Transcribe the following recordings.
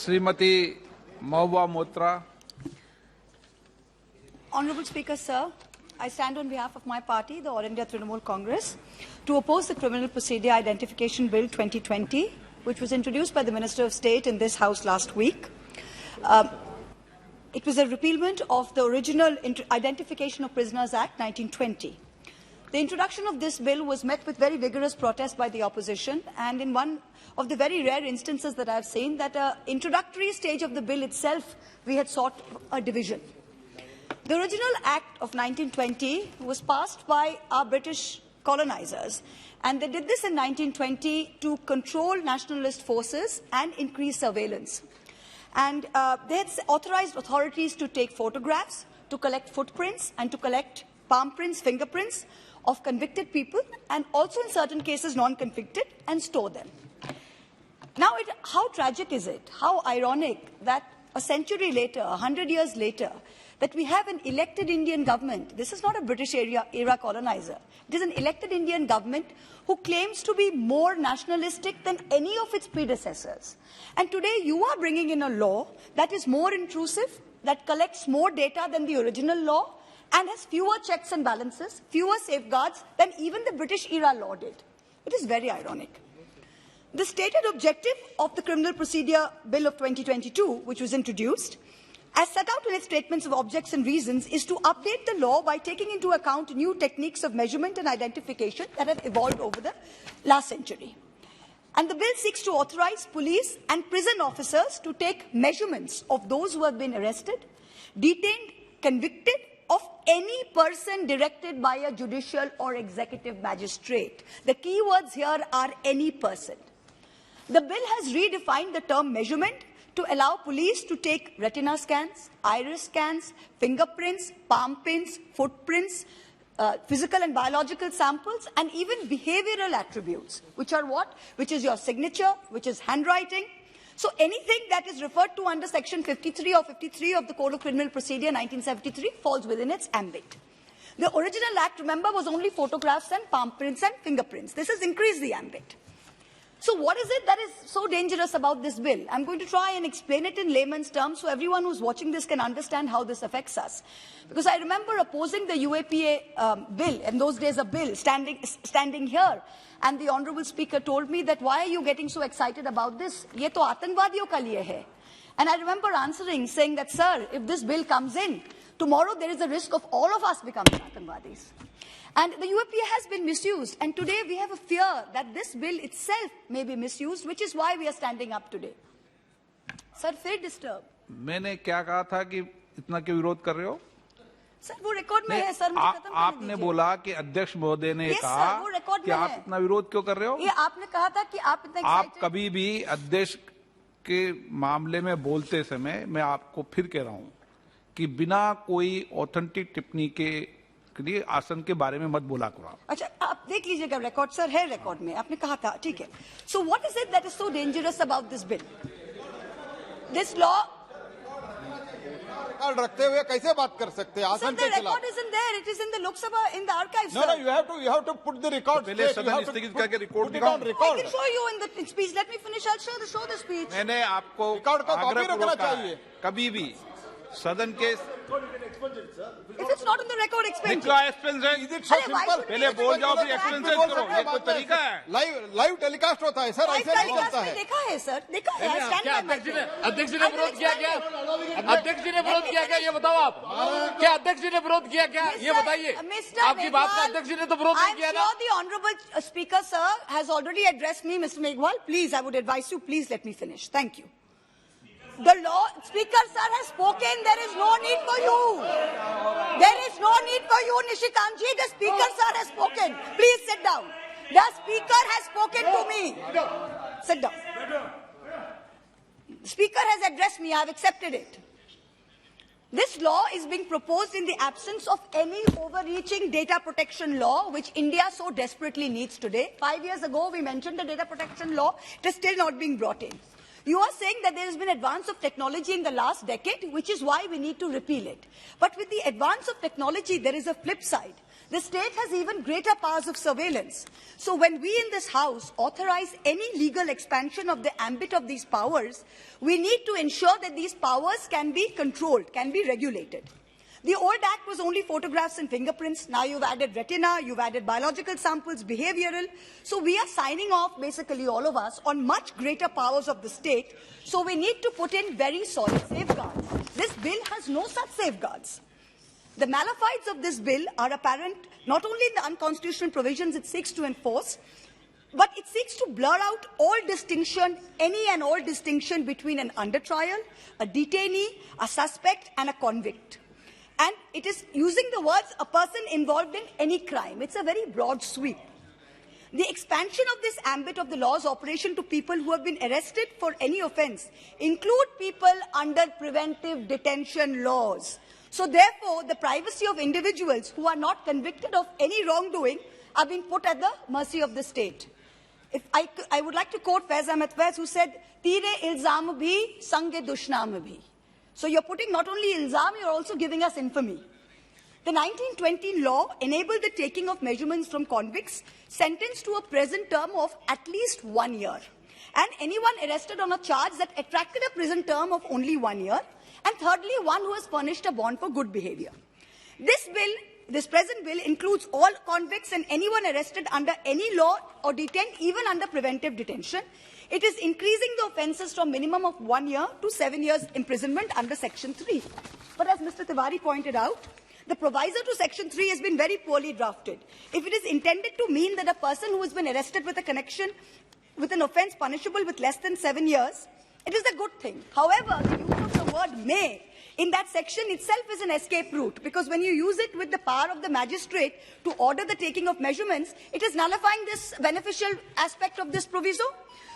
Srimati Mahua Motra. Honourable Speaker, sir, I stand on behalf of my party, the All India Trinamool Congress, to oppose the Criminal Procedure Identification Bill 2020, which was introduced by the Minister of State in this House last week. It was a repealment of the original Identification of Prisoners Act 1920. The introduction of this bill was met with very vigorous protest by the opposition, and in one of the very rare instances that I have seen, that at the introductory stage of the bill itself, we had sought a division. The original Act of 1920 was passed by our British colonizers, and they did this in 1920 to control nationalist forces and increase surveillance. And they had authorized authorities to take photographs, to collect footprints, and to collect palm prints, fingerprints of convicted people, and also in certain cases non-convicted, and store them. Now, how tragic is it, how ironic that a century later, 100 years later, that we have an elected Indian government. This is not a British era colonizer. It is an elected Indian government who claims to be more nationalistic than any of its predecessors. And today you are bringing in a law that is more intrusive, that collects more data than the original law, and has fewer checks and balances, fewer safeguards than even the British era law did. It is very ironic. The stated objective of the Criminal Procedure Bill of 2022, which was introduced, as set out in its statements of objects and reasons, is to update the law by taking into account new techniques of measurement and identification that have evolved over the last century. And the bill seeks to authorize police and prison officers to take measurements of those who have been arrested, detained, convicted of any person directed by a judicial or executive magistrate. The key words here are any person. The bill has redefined the term measurement to allow police to take retina scans, iris scans, fingerprints, palm prints, footprints, physical and biological samples, and even behavioral attributes, which are what? Which is your signature, which is handwriting. So anything that is referred to under Section 53 or 53 of the Code of Criminal Procedure 1973 falls within its ambit. The original Act, remember, was only photographs and palm prints and fingerprints. This has increased the ambit. So what is it that is so dangerous about this bill? I'm going to try and explain it in layman's terms so everyone who's watching this can understand how this affects us. Because I remember opposing the UAPA bill, in those days a bill, standing here, and the Honourable Speaker told me that, why are you getting so excited about this? Ye to aatanwadiyon ka liye hai. And I remember answering, saying that, sir, if this bill comes in, tomorrow there is a risk of all of us becoming aatanwadis. And the UAPA has been misused, and today we have a fear that this bill itself may be misused, which is why we are standing up today. Sir, feel disturbed. मैंने क्या कहा था कि इतना क्यों विरोध कर रहे हो? सर, वो रिकॉर्ड में है, सर, मुझे खत्म करने आपने बोला कि अध्यक्ष महोदय ने कहा कि आप इतना विरोध क्यों कर रहे हो? ये आपने कहा था कि आप इतना आप कभी भी अध्यक्ष के मामले में बोलते समय, मैं आपको फिर कह रहा हूं कि बिना कोई ऑथेंटिक टिप्पणी के लिए आसन के बारे में मत बोला करो। अच्छा, आप देख लीजिएगा रिकॉर्ड, सर, है रिकॉर्ड में, आपने कहा था, ठीक है। So what is it that is so dangerous about this bill? This law record रखते हुए कैसे बात कर सकते हैं? आसन के खिलाफ। Record is in their, it is in the Lok Sabha, in the archives. No, you have to put the record. पहले सदन स्थगित करके रिकॉर्ड दिखाओ। I can show you in the speech. Let me finish. I'll show the speech. मैंने आपको record का copy रखना चाहिए। कभी भी सदन के If it's not in the record, explain. Is it so simple? पहले बोल जाओ फिर एक्सप्लेनेशन करो, ये कोई तरीका है? लाइव टेलीकास्ट होता है सर, ऐसे नहीं चलता है। देखा है सर, देखा है। अध्यक्ष जी ने विरोध किया क्या? अध्यक्ष जी ने विरोध किया क्या, ये बताओ आप। क्या अध्यक्ष जी ने विरोध किया क्या, ये बताइए। आपकी बात का अध्यक्ष जी ने तो विरोध नहीं किया ना। The honourable speaker, sir, has already addressed me, Mr. Meghwal. Please, I would advise you, please let me finish. Thank you. The law speaker, sir, has spoken. There is no need for you. There is no need for you, Nishikant ji. The speaker, sir, has spoken. Please sit down. The speaker has spoken to me. Sit down. The speaker has addressed me. I have accepted it. This law is being proposed in the absence of any overreaching data protection law, which India so desperately needs today. 5 years ago, we mentioned the data protection law. It is still not being brought in. You are saying that there has been advance of technology in the last decade, which is why we need to repeal it. But with the advance of technology, there is a flip side. The state has even greater powers of surveillance. So when we in this House authorize any legal expansion of the ambit of these powers, we need to ensure that these powers can be controlled, can be regulated. The old Act was only photographs and fingerprints. Now you've added retina, you've added biological samples, behavioral. So we are signing off, basically all of us, on much greater powers of the state. So we need to put in very solid safeguards. This bill has no such safeguards. The malefides of this bill are apparent not only in the unconstitutional provisions it seeks to enforce, but it seeks to blur out all distinction, any and all distinction between an under trial, a detainee, a suspect, and a convict. And it is using the words a person involved in any crime. It's a very broad sweep. The expansion of this ambit of the law's operation to people who have been arrested for any offence include people under preventive detention laws. So therefore, the privacy of individuals who are not convicted of any wrongdoing are being put at the mercy of the state. If I would like to quote Faiz Ahmed Faiz, who said, "Teere ilzam bhi, sange dushnam bhi." So you're putting not only ilzam, you're also giving us infamy. The 1920 law enabled the taking of measurements from convicts sentenced to a present term of at least 1 year, and anyone arrested on a charge that attracted a prison term of only 1 year, and thirdly, one who has furnished a bond for good behavior. This present bill includes all convicts and anyone arrested under any law or detained even under preventive detention. It is increasing the offences from minimum of 1 year to 7 years imprisonment under Section 3. But as Mr. Tiwari pointed out, the proviso to Section 3 has been very poorly drafted. If it is intended to mean that a person who has been arrested with a connection with an offence punishable with less than 7 years, it is a good thing. However, the use of the word may in that section itself is an escape route, because when you use it with the power of the magistrate to order the taking of measurements, it is nullifying this beneficial aspect of this proviso.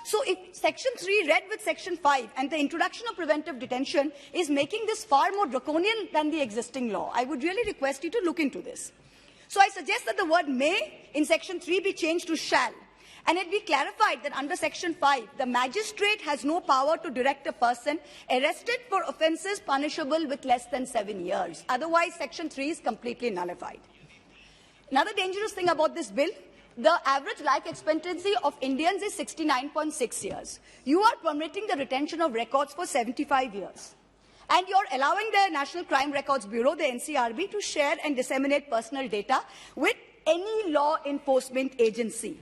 So if Section 3 read with Section 5 and the introduction of preventive detention is making this far more draconian than the existing law, I would really request you to look into this. So I suggest that the word may in Section 3 be changed to shall. And it be clarified that under Section 5, the magistrate has no power to direct a person arrested for offences punishable with less than 7 years. Otherwise, Section 3 is completely nullified. Another dangerous thing about this bill, the average life expectancy of Indians is 69.6 years. You are permitting the retention of records for 75 years. And you're allowing the National Crime Records Bureau, the NCRB, to share and disseminate personal data with any law enforcement agency.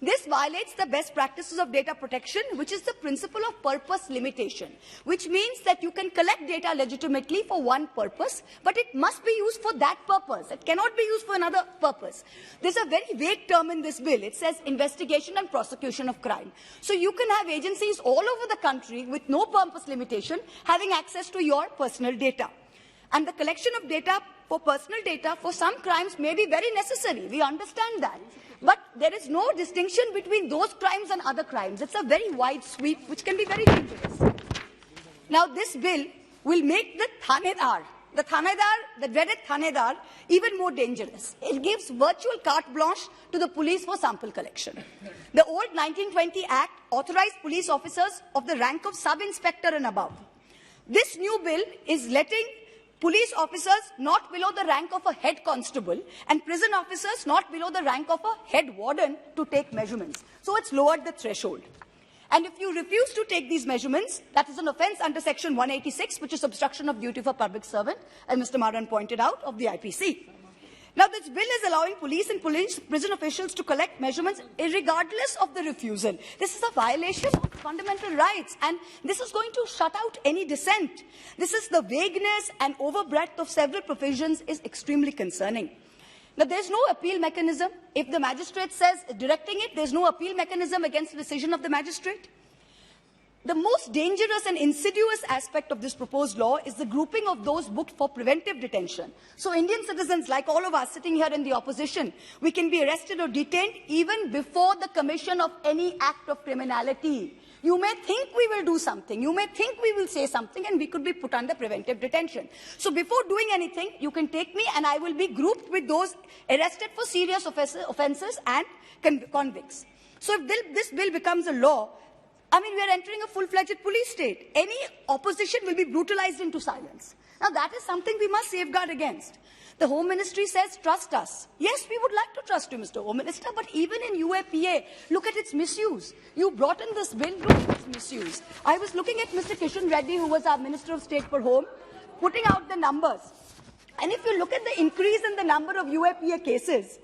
This violates the best practices of data protection, which is the principle of purpose limitation, which means that you can collect data legitimately for one purpose, but it must be used for that purpose. It cannot be used for another purpose. There's a very vague term in this bill. It says investigation and prosecution of crime. So you can have agencies all over the country with no purpose limitation having access to your personal data. And the collection of data for personal data for some crimes may be very necessary. We understand that. But there is no distinction between those crimes and other crimes. It's a very wide sweep, which can be very dangerous. Now, this bill will make the dreaded Thanedar, even more dangerous. It gives virtual carte blanche to the police for sample collection. The old 1920 Act authorized police officers of the rank of sub-inspector and above. This new bill is letting police officers not below the rank of a head constable and prison officers not below the rank of a head warden to take measurements. So it's lowered the threshold. And if you refuse to take these measurements, that is an offence under Section 186, which is obstruction of duty for public servant, as Mr. Maran pointed out, of the IPC. Now, this bill is allowing police and prison officials to collect measurements regardless of the refusal. This is a violation of fundamental rights, and this is going to shut out any dissent. This is the vagueness and overbreadth of several provisions is extremely concerning. Now, there's no appeal mechanism. If the magistrate says directing it, there's no appeal mechanism against the decision of the magistrate. The most dangerous and insidious aspect of this proposed law is the grouping of those booked for preventive detention. So Indian citizens, like all of us sitting here in the opposition, we can be arrested or detained even before the commission of any act of criminality. You may think we will do something, you may think we will say something, and we could be put under preventive detention. So before doing anything, you can take me and I will be grouped with those arrested for serious offences and convicts. So if this bill becomes a law, I mean, we are entering a full-fledged police state. Any opposition will be brutalized into silence. Now, that is something we must safeguard against. The Home Ministry says, trust us. Yes, we would like to trust you, Mr. Home Minister, but even in UAPA, look at its misuse. You brought in this bill, look at its misuse. I was looking at Mr. Kishan Reddy, who was our Minister of State for Home, putting out the numbers. And if you look at the increase in the number of UAPA cases,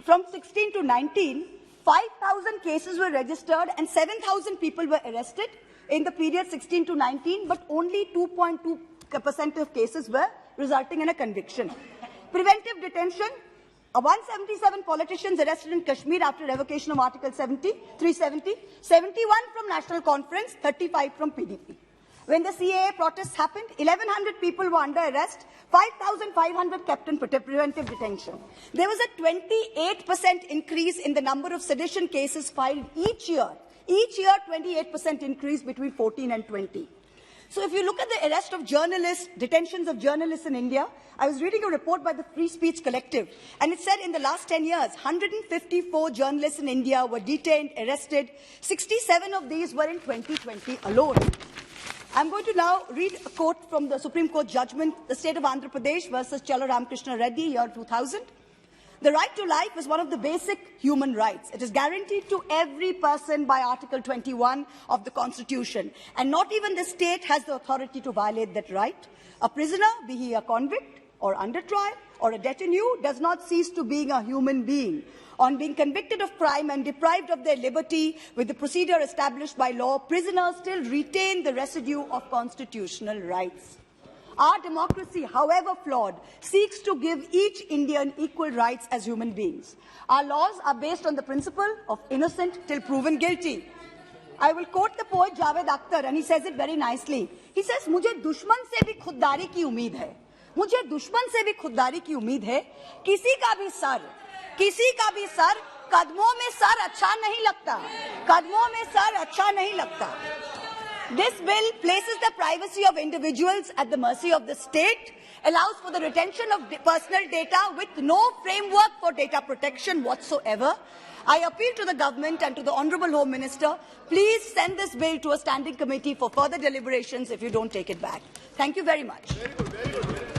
from 16 to 19, 5,000 cases were registered and 7,000 people were arrested in the period 16 to 19, but only 2.2% of cases were resulting in a conviction. Preventive detention, 177 politicians arrested in Kashmir after revocation of Article 370, 71 from National Conference, 35 from PDP. When the CAA protests happened, 1,100 people were under arrest, 5,500 kept in preventive detention. There was a 28% increase in the number of sedition cases filed each year. Each year, 28% increase between 14 and 20. So if you look at the arrest of journalists, detentions of journalists in India, I was reading a report by the Free Speech Collective, and it said in the last 10 years, 154 journalists in India were detained, arrested. 67 of these were in 2020 alone. I'm going to now read a quote from the Supreme Court judgment, the state of Andhra Pradesh versus Challa Ramakrishna Reddy, year 2000. The right to life is one of the basic human rights. It is guaranteed to every person by Article 21 of the Constitution, and not even the state has the authority to violate that right. A prisoner, be he a convict or under trial or a détenu, does not cease to being a human being. On being convicted of crime and deprived of their liberty with the procedure established by law, prisoners still retain the residue of constitutional rights. Our democracy, however flawed, seeks to give each Indian equal rights as human beings. Our laws are based on the principle of innocent till proven guilty. I will quote the poet Javed Akhtar, and he says it very nicely. He says, "मुझे दुश्मन से भी खुददारी की उम्मीद है, मुझे दुश्मन से भी खुददारी की उम्मीद है, किसी का भी सर, कदमों में सर अच्छा नहीं लगता, कदमों में सर अच्छा नहीं लगता." This bill places the privacy of individuals at the mercy of the state, allows for the retention of personal data with no framework for data protection whatsoever. I appeal to the government and to the Honourable Home Minister, please send this bill to a standing committee for further deliberations if you don't take it back. Thank you very much. Very good, very good.